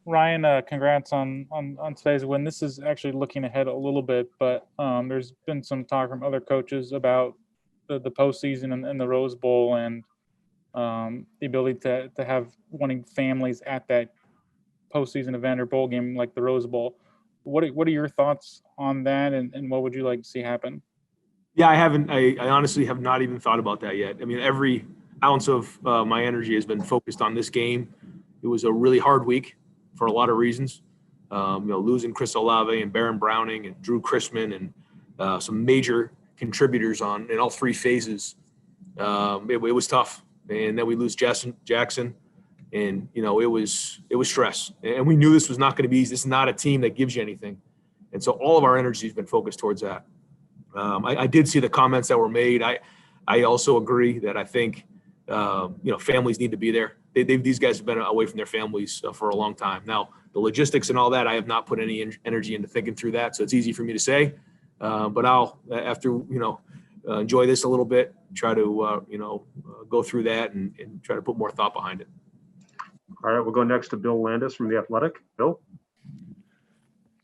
Ryan, congrats on today's win. This is actually looking ahead a little bit, but there's been some talk from other coaches about the postseason and the Rose Bowl and the ability to have wanting families at that postseason event or bowl game like the Rose Bowl. What are your thoughts on that, and what would you like to see happen? Yeah, I haven't. I honestly have not even thought about that yet. I mean, every ounce of my energy has been focused on this game. It was a really hard week for a lot of reasons. Losing Chris Olave and Baron Browning and Drew Chrisman and some major contributors in all three phases. It was tough, and then we lose Jackson, and it was stress, and we knew this was not going to be easy. This is not a team that gives you anything, and so all of our energy has been focused towards that. I did see the comments that were made. I also agree that I think families need to be there. These guys have been away from their families for a long time. Now, the logistics and all that, I have not put any energy into thinking through that, so it's easy for me to say. But I'll, after enjoy this a little bit, try to go through that and try to put more thought behind it. All right, we'll go next to Bill Landis from The Athletic. Bill?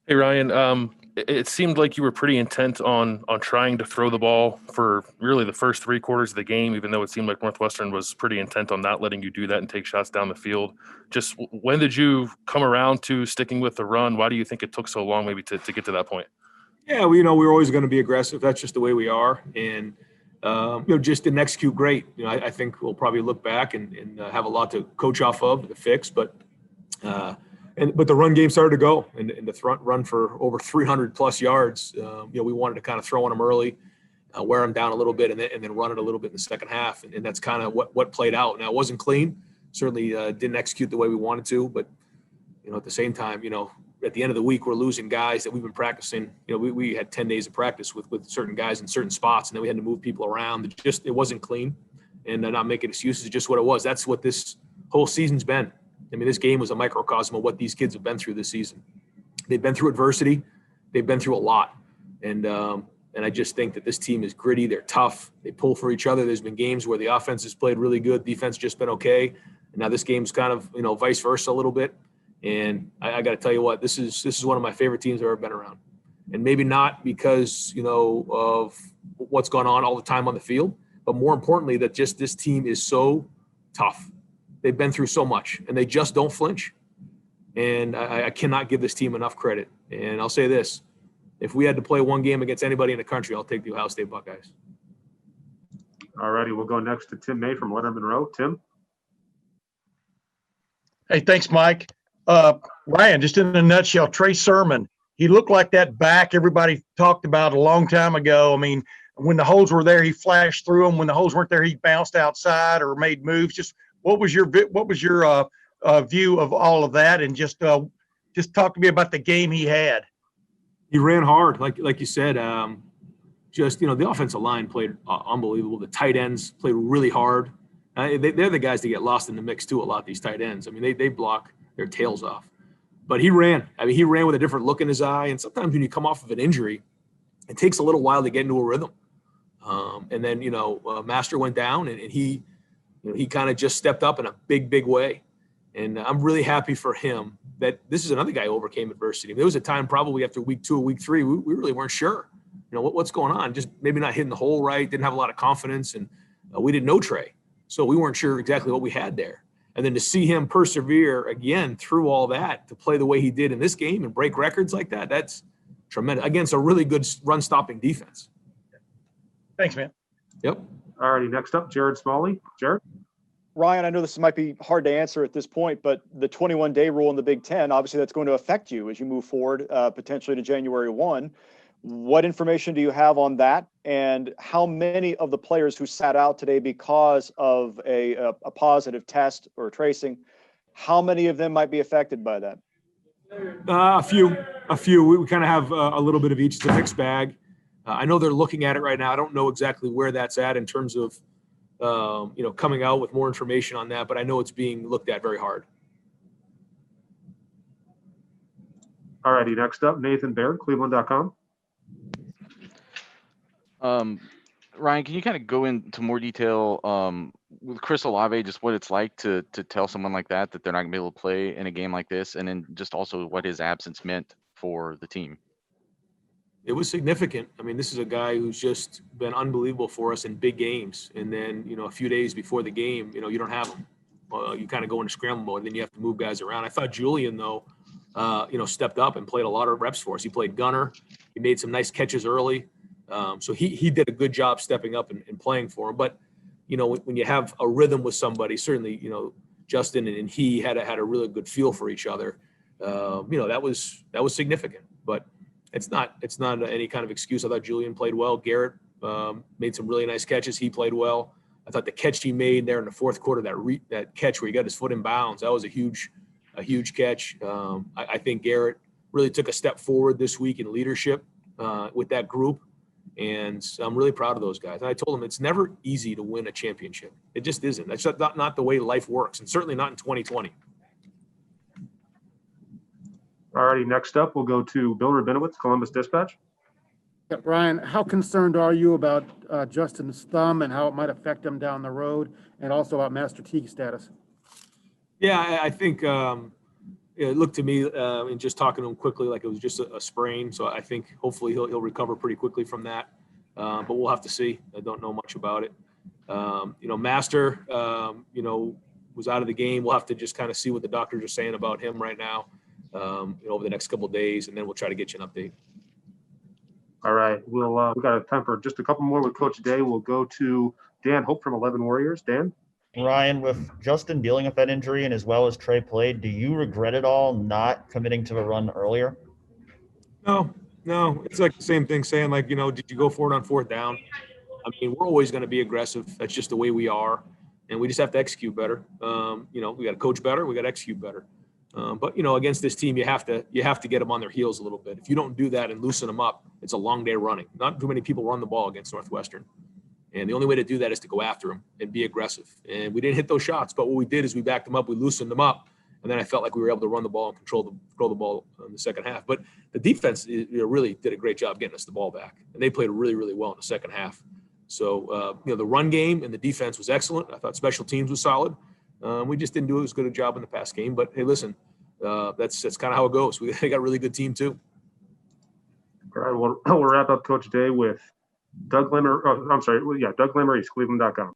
Hey, Ryan. It seemed like you were pretty intent on trying to throw the ball for really the first three quarters of the game, even though it seemed like Northwestern was pretty intent on not letting you do that and take shots down the field. Just when did you come around to sticking with the run? Why do you think it took so long maybe to get to that point? Yeah, we we're always going to be aggressive. That's just the way we are. And, just didn't execute great. I think we'll probably look back and have a lot to coach off of to fix. But the run game started to go, and the front run for over 300 plus yards. We wanted to kind of throw on them early, wear them down a little bit, and then run it a little bit in the second half. And that's kind of what played out. Now, it wasn't clean. Certainly didn't execute the way we wanted to. But, at the same time, at the end of the week, we're losing guys that we've been practicing. We had 10 days of practice with certain guys in certain spots, and then we had to move people around. It wasn't clean, and not making excuses, just what it was. That's what this whole season's been. I mean, this game was a microcosm of what these kids have been through this season. They've been through adversity. They've been through a lot. And I just think that this team is gritty. They're tough. They pull for each other. There's been games where the offense has played really good. Defense just been okay. And now this game's kind of, vice versa a little bit. And I got to tell you what, this is one of my favorite teams I've ever been around. And maybe not because, of what's gone on all the time on the field, but more importantly, that just this team is so tough. They've been through so much, and they just don't flinch. And I cannot give this team enough credit. And I'll say this, if we had to play one game against anybody in the country, I'll take the Ohio State Buckeyes. All righty, we'll go next to Tim May from Leonard Monroe. Tim? Hey, thanks, Mike. Ryan, just in a nutshell, Trey Sermon, he looked like that back everybody talked about a long time ago. I mean, when the holes were there, he flashed through them. When the holes weren't there, he bounced outside or made moves. Just what was your view of all of that, and just talk to me about the game he had? He ran hard, like you said. The offensive line played unbelievable. The tight ends played really hard. They're the guys that get lost in the mix too a lot. These tight ends. I mean, they block their tails off. But he ran. I mean, he ran with a different look in his eye. And sometimes when you come off of an injury, it takes a little while to get into a rhythm. And then Master went down, and he. He kind of just stepped up in a big way. And I'm really happy for him that this is another guy who overcame adversity. There was a time probably after week 2 or week 3, we really weren't sure, what's going on. Just maybe not hitting the hole right, didn't have a lot of confidence, and we didn't know Trey. So we weren't sure exactly what we had there. And then to see him persevere again through all that, to play the way he did in this game and break records like that, that's tremendous against a really good run-stopping defense. Thanks, man. Yep. All righty, next up, Jared Smalley. Jared? Ryan, I know this might be hard to answer at this point, but the 21-day rule in the Big Ten, obviously that's going to affect you as you move forward, potentially to January 1. What information do you have on that? And how many of the players who sat out today because of a positive test or tracing, how many of them might be affected by that? A few. We kind of have a little bit of each. It's a mixed bag. I know they're looking at it right now. I don't know exactly where that's at in terms of, coming out with more information on that, but I know it's being looked at very hard. All righty, next up, Nathan Baird, Cleveland.com. Ryan, can you kind of go into more detail with Chris Olave, just what it's like to tell someone like that they're not gonna be able to play in a game like this, and then just also what his absence meant for the team. It was significant. I mean, this is a guy who's just been unbelievable for us in big games. And then, a few days before the game, you don't have him. You kind of go into scramble mode, and then you have to move guys around. I thought Julian, though, stepped up and played a lot of reps for us. He played gunner. He made some nice catches early. So he did a good job stepping up and playing for him. But, when you have a rhythm with somebody, certainly, Justin and he had a really good feel for each other. That was significant. But it's not any kind of excuse. I thought Julian played well. Garrett made some really nice catches. He played well. I thought the catch he made there in the fourth quarter, that catch where he got his foot in bounds, that was a huge catch. I think Garrett really took a step forward this week in leadership with that group, and I'm really proud of those guys. And I told them it's never easy to win a championship. It just isn't. That's not the way life works, and certainly not in 2020. All righty, next up, we'll go to Bill Rabinowitz, Columbus Dispatch. Yeah, Brian, how concerned are you about Justin's thumb and how it might affect him down the road, and also about Master Teague status? Yeah, I think it looked to me, and just talking to him quickly, like it was just a sprain. So I think hopefully he'll recover pretty quickly from that. But we'll have to see. I don't know much about it. Master, was out of the game. We'll have to just kind of see what the doctors are saying about him right now. Over the next couple of days, and then we'll try to get you an update. All right, we got time for just a couple more with Coach Day. We'll go to Dan Hope from 11 Warriors. Dan? Ryan, with Justin dealing with that injury and as well as Trey played, do you regret at all not committing to the run earlier? No. It's like the same thing saying, like, did you go for it on fourth down? I mean, we're always going to be aggressive. That's just the way we are, and we just have to execute better. We got to coach better. We got to execute better. But against this team, you have to get them on their heels a little bit. If you don't do that and loosen them up, it's a long day running. Not too many people run the ball against Northwestern, and the only way to do that is to go after them and be aggressive. And we didn't hit those shots, but what we did is we backed them up, we loosened them up, and then I felt like we were able to run the ball and control the ball in the second half. But the defense really did a great job getting us the ball back, and they played really, really well in the second half. So the run game and the defense was excellent. I thought special teams was solid. We just didn't do as good a job in the pass game. But hey, listen, that's kind of how it goes. They got a really good team too. All right, we'll wrap up Coach Day with Doug Limmer. Doug Limmer, Cleveland.com.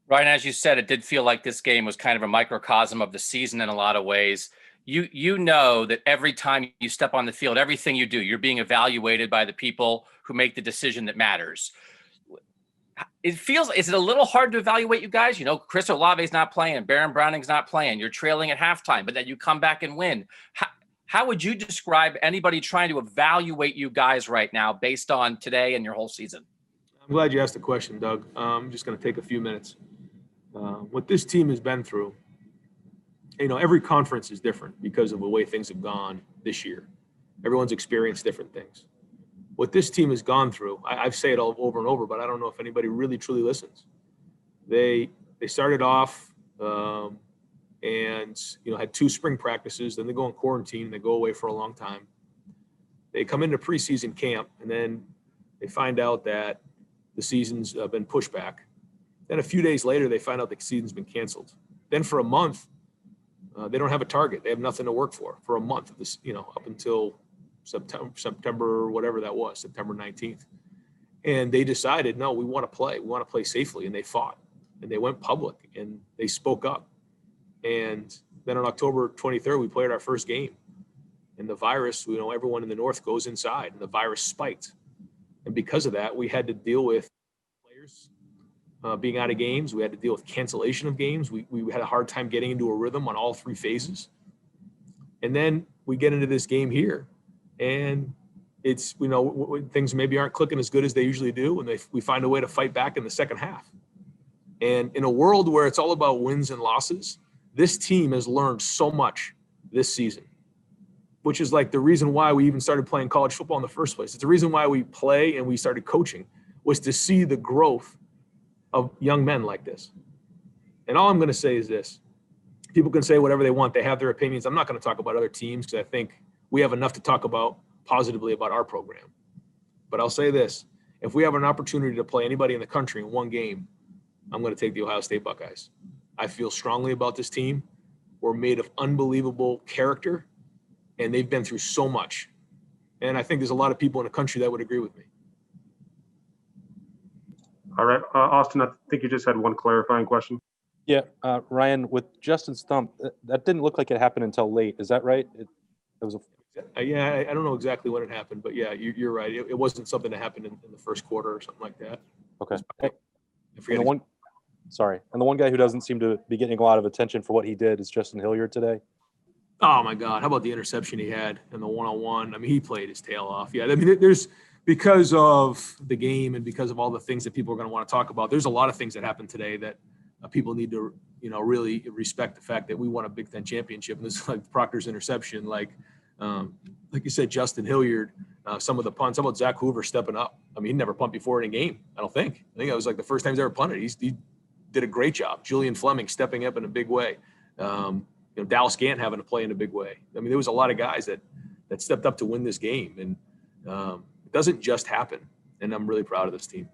Ryan, as you said, it did feel like this game was kind of a microcosm of the season in a lot of ways. You know that every time you step on the field, everything you do, you're being evaluated by the people who make the decision that matters. Is it a little hard to evaluate you guys? Chris Olave's not playing, Baron Browning's not playing. You're trailing at halftime, but then you come back and win. How would you describe anybody trying to evaluate you guys right now based on today and your whole season? I'm glad you asked the question, Doug. I'm just going to take a few minutes. What this team has been through, every conference is different because of the way things have gone this year. Everyone's experienced different things. What this team has gone through, I've said it all over and over, but I don't know if anybody really truly listens. They started off and had 2 spring practices, then they go in quarantine and they go away for a long time. They come into preseason camp and then they find out that the season's been pushed back. Then a few days later, they find out the season's been canceled. Then for a month, they don't have a target. They have nothing to work for a month. This, up until September, whatever that was, September 19th. And they decided, no, we want to play. We want to play safely. And they fought and they went public and they spoke up. And then on October 23rd, we played our first game. And the virus, everyone in the North goes inside and the virus spiked. And because of that, we had to deal with players being out of games. We had to deal with cancellation of games. We had a hard time getting into a rhythm on all 3 phases. And then we get into this game here. And it's, things maybe aren't clicking as good as they usually do. And we find a way to fight back in the second half. And in a world where it's all about wins and losses, this team has learned so much this season, which is like the reason why we even started playing college football in the first place. It's the reason why we play and we started coaching, was to see the growth of young men like this. And all I'm going to say is this. People can say whatever they want. They have their opinions. I'm not going to talk about other teams because I think we have enough to talk about positively about our program. But I'll say this. if we have an opportunity to play anybody in the country in one game, I'm going to take the Ohio State Buckeyes. I feel strongly about this team. We're made of unbelievable character, and they've been through so much. And I think there's a lot of people in the country that would agree with me. All right, Austin, I think you just had one clarifying question. Yeah, Ryan, with Justin Stump, that didn't look like it happened until late. Is that right? It was Yeah, I don't know exactly when it happened, but yeah, you're right. It wasn't something that happened in the first quarter or something like that. Okay. I forget. And the one guy who doesn't seem to be getting a lot of attention for what he did is Justin Hilliard today. Oh my God! How about the interception he had in the one-on-one? I mean, he played his tail off. Yeah, I mean, there's because of the game and because of all the things that people are going to want to talk about. There's a lot of things that happened today that people need to, really respect the fact that we won a Big Ten championship. And this is like Proctor's interception, like you said, Justin Hilliard, some of the punts. How about Zach Hoover stepping up? I mean, he never punted before in a game. I think that was like the first time he's ever punted. He did a great job. Julian Fleming stepping up in a big way. Dallas Gant having to play in a big way. I mean, there was a lot of guys that stepped up to win this game, and it doesn't just happen. And I'm really proud of this team.